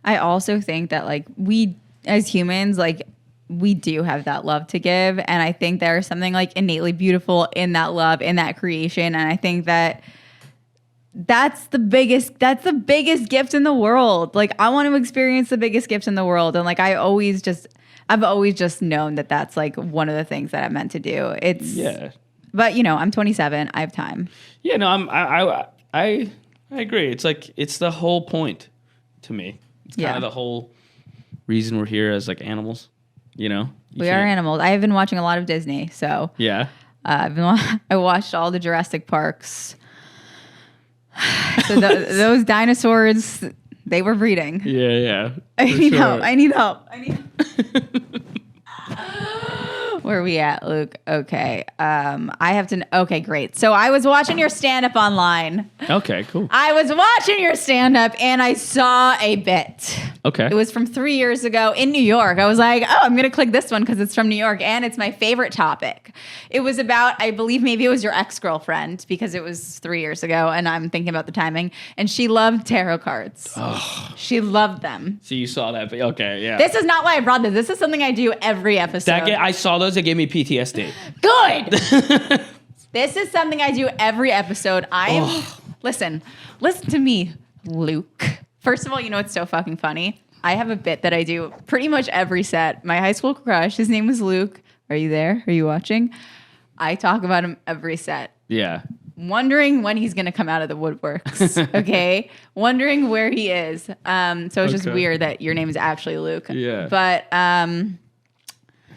I also think that like we as humans, like we do have that love to give. And I think there's something like innately beautiful in that love, in that creation. And I think that's the biggest gift in the world. Like I want to experience the biggest gift in the world. And like I've always just known that that's like one of the things that I'm meant to do. But I'm 27. I have time. Yeah, no, I agree. It's like, it's the whole point to me. It's kind of the whole reason we're here as like animals, We are animals. I have been watching a lot of Disney, so yeah. I watched all the Jurassic Parks. So those dinosaurs, they were breeding. Yeah. I need help. Where are we at, Luke? Okay. I have to. Okay, great. So I was watching your stand up online. Okay, cool. I was watching your stand up and I saw a bit. Okay. It was from 3 years ago in New York. I was like, oh, I'm going to click this one because it's from New York and it's my favorite topic. It was about, I believe maybe it was your ex-girlfriend because it was 3 years ago and I'm thinking about the timing. And she loved tarot cards. Oh. She loved them. So you saw that, but okay, yeah. This is not why I brought this. This is something I do every episode. I saw those. It gave me PTSD. Good. This is something I do every episode. Listen to me, Luke. First of all, you know what's so fucking funny? I have a bit that I do pretty much every set. My high school crush, his name was Luke. Are you there? Are you watching? I talk about him every set. Yeah. Wondering when he's going to come out of the woodworks. Okay. Wondering where he is. So it's just weird that your name is actually Luke. Yeah. But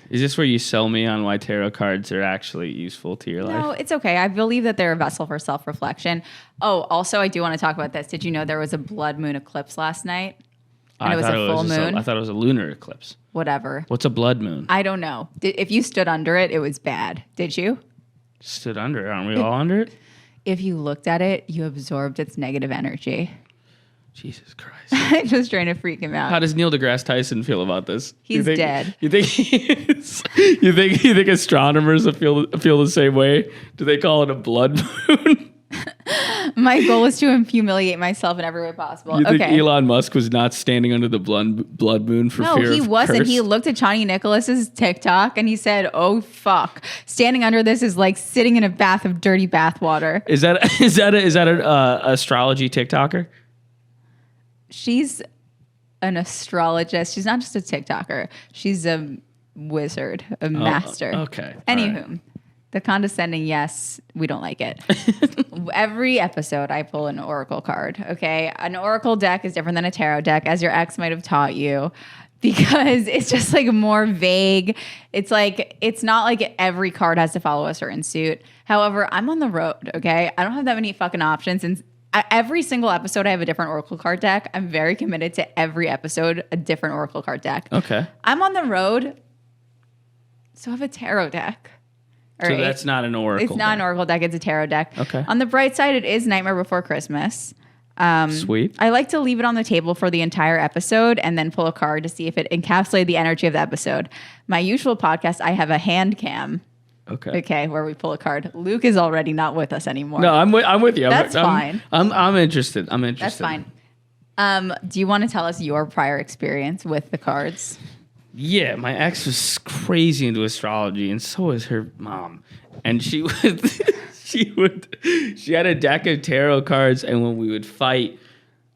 is this where you sell me on why tarot cards are actually useful to your life? No, it's okay. I believe that they're a vessel for self-reflection. Oh, also, I do want to talk about this. Did you know there was a blood moon eclipse last night? And it was a full moon? I thought it was a lunar eclipse. Whatever. What's a blood moon? I don't know. If you stood under it, it was bad. Did you? Stood under it? Aren't we all under it? If you looked at it, you absorbed its negative energy. Jesus Christ. I'm just trying to freak him out. How does Neil deGrasse Tyson feel about this? He's dead. You think astronomers feel the same way? Do they call it a blood moon? My goal is to humiliate myself in every way possible. You think Elon Musk was not standing under the blood moon for fear of No, he wasn't. curse? He looked at Chani Nicholas's TikTok and he said, "Oh fuck, standing under this is like sitting in a bath of dirty bath water." Is that an astrology TikToker? She's an astrologist. She's not just a TikToker. She's a wizard, a master. Okay. Anywho, right. The condescending, yes, we don't like it. Every episode, I pull an oracle card, okay? An oracle deck is different than a tarot deck, as your ex might have taught you, because it's just like more vague. It's like, it's not like every card has to follow a certain suit. However, I'm on the road, okay? I don't have that many fucking options. And every single episode, I have a different oracle card deck. I'm very committed to every episode, a different oracle card deck. Okay. I'm on the road, so I have a tarot deck. So that's not an oracle. It's not an oracle deck. It's a tarot deck. Okay. On the bright side, it is Nightmare Before Christmas. Sweet. I like to leave it on the table for the entire episode and then pull a card to see if it encapsulated the energy of the episode. My usual podcast, I have a hand cam. Okay, where we pull a card. Luke is already not with us anymore. No, I'm with you. That's fine. I'm interested. That's fine. Do you want to tell us your prior experience with the cards? Yeah, my ex was crazy into astrology, and so was her mom. And she had a deck of tarot cards, and when we would fight,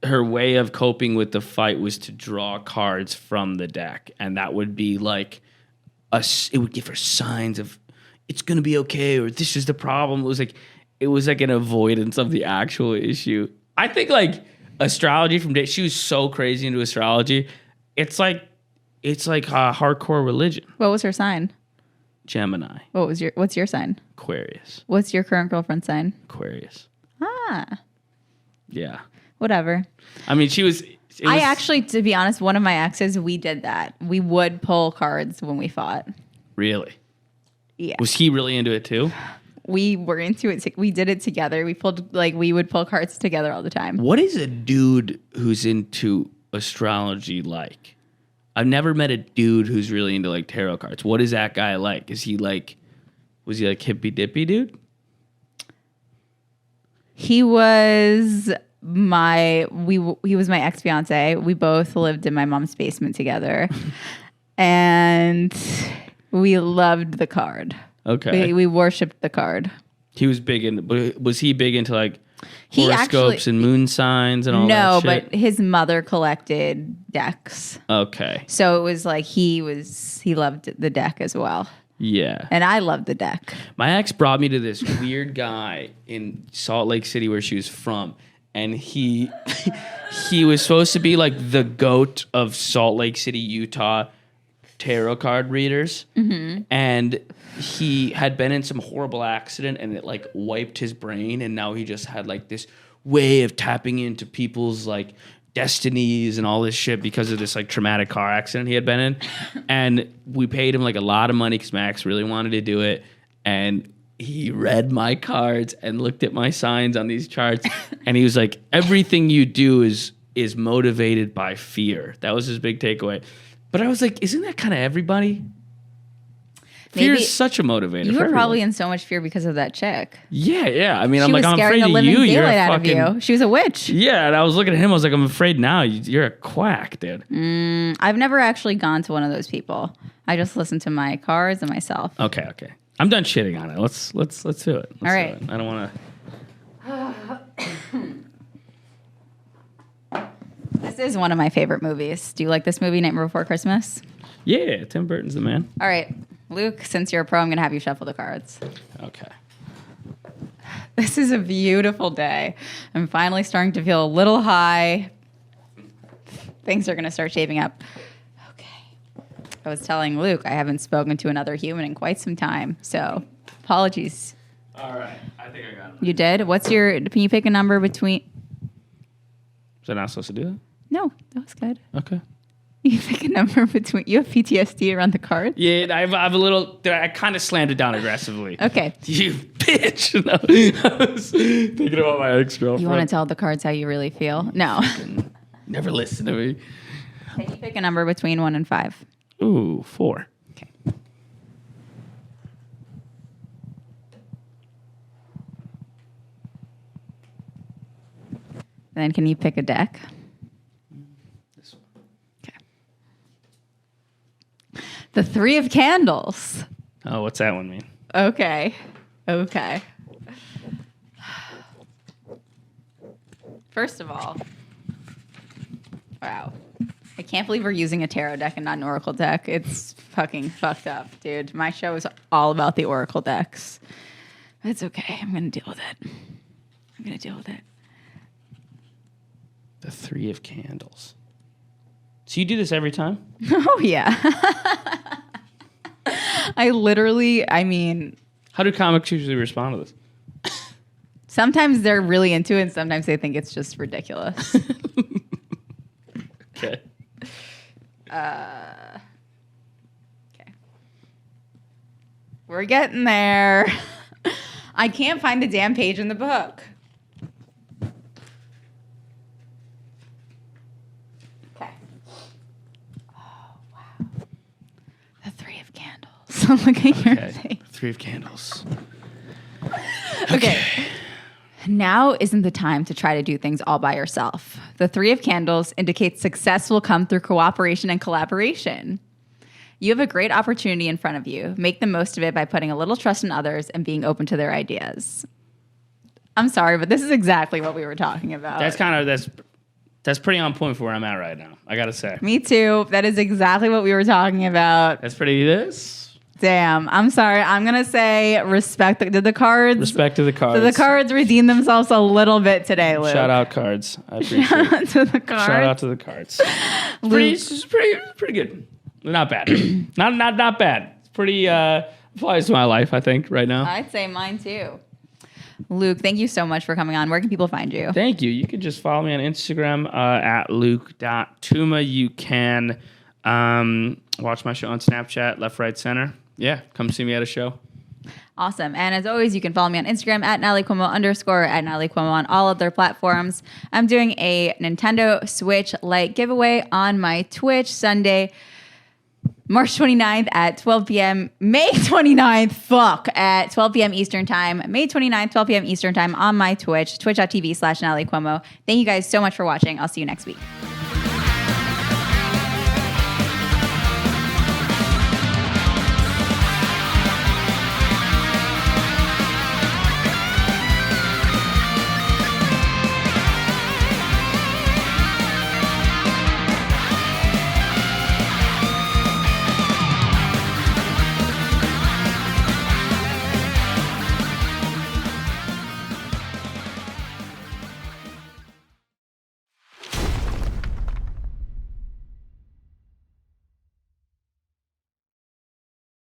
her way of coping with the fight was to draw cards from the deck, and that would be like it would give her signs of it's gonna be okay, or this is the problem. It was like an avoidance of the actual issue. I think like astrology she was so crazy into astrology. It's like a hardcore religion. What was her sign? Gemini. What's your sign? Aquarius. What's your current girlfriend's sign? Aquarius. Ah. Yeah. Whatever. I mean, I actually, to be honest, one of my exes, we did that. We would pull cards when we fought. Really? Yeah. Was he really into it too? We were into it. We did it together. We would pull cards together all the time. What is a dude who's into astrology like? I've never met a dude who's really into like tarot cards. What is that guy like? Was he like hippy dippy dude? He was my ex-fiance. We both lived in my mom's basement together. And we loved the card. Okay. We worshipped the card. He was was he big into like horoscopes and moon signs and all that shit? No, but his mother collected decks. Okay. So it was like he loved the deck as well. Yeah. And I loved the deck. My ex brought me to this weird guy in Salt Lake City where she was from. And he was supposed to be like the GOAT of Salt Lake City, Utah tarot card readers. Mm-hmm. And he had been in some horrible accident and it like wiped his brain. And now he just had like this way of tapping into people's like destinies and all this shit because of this like traumatic car accident he had been in. And we paid him like a lot of money because Max really wanted to do it. And he read my cards and looked at my signs on these charts. And he was like, everything you do is motivated by fear. That was his big takeaway. But I was like, isn't that kind of everybody? Fear is such a motivator. You for were probably everyone. in so much fear because of that chick. Yeah. I mean, She I'm was like, I'm scaring afraid the of living you. You're daylight a out fucking. of you. She was a witch. Yeah, and I was looking at him. I was like, I'm afraid now. You're a quack, dude. I've never actually gone to one of those people. I just listen to my cards and myself. Okay. I'm done shitting on it. Let's do it. All right. I don't want to. This is one of my favorite movies. Do you like this movie, Nightmare Before Christmas? Yeah, Tim Burton's the man. All right. Luke, since you're a pro, I'm going to have you shuffle the cards. Okay. This is a beautiful day. I'm finally starting to feel a little high. Things are going to start shaping up. Okay. I was telling Luke I haven't spoken to another human in quite some time, so apologies. All right. I think I got it. You did? Can you pick a number between... Was I not supposed to do No, that was good. that? Okay. You pick a number between... You have PTSD around the card? Yeah, I have a little... I kind of slammed it down aggressively. Okay. You bitch. No, I was thinking about my ex-girlfriend. You want to tell the cards how you really feel? No. Never listen to me. Can you pick a number between 1 and 5? Ooh, 4. Okay. Then can you pick a deck? This one. Okay. The 3 of Candles. Oh, what's that one mean? Okay. First of all, wow. I can't believe we're using a tarot deck and not an oracle deck. It's fucking fucked up, dude. My show is all about the oracle decks. It's okay. I'm going to deal with it. The 3 of Candles. So you do this every time? Oh, yeah. I mean, How do comics usually respond to this? sometimes they're really into it and sometimes they think it's just ridiculous. Okay. Okay. We're getting there. I can't find the damn page in the book. Okay. Oh, wow. The 3 of Candles. Look at your Okay. face. 3 of Candles. Okay. Now isn't the time to try to do things all by yourself. The 3 of Candles indicates success will come through cooperation and collaboration. You have a great opportunity in front of you. Make the most of it by putting a little trust in others and being open to their ideas. I'm sorry, but this is exactly what we were talking about. That's pretty on point for where I'm at right now. I gotta say. Me too. That is exactly what we were talking about. That's pretty this. Damn. I'm sorry. I'm going to say respect. Did the cards... Respect to the cards. Did the cards redeem themselves a little bit today, Luke? Shout out cards. I appreciate Shout it. out to the cards. Shout out to the cards. It's pretty good. Not bad. not bad. It's pretty applies to my life, I think, right now. I'd say mine too. Luke, thank you so much for coming on. Where can people find you? Thank you. You can just follow me on Instagram at luke.touma. You can watch my show on Snapchat, Left, Right, Center. Yeah, come see me at a show. Awesome. And as always, you can follow me on Instagram at Natalie Cuomo _ at Natalie Cuomo on all of their platforms. I'm doing a Nintendo Switch Lite giveaway on my Twitch Sunday, March 29th at 12 p.m. May 29th, at 12 p.m. Eastern Time. May 29th, 12 p.m. Eastern Time on my Twitch, twitch.tv/Natalie Cuomo. Thank you guys so much for watching. I'll see you next week.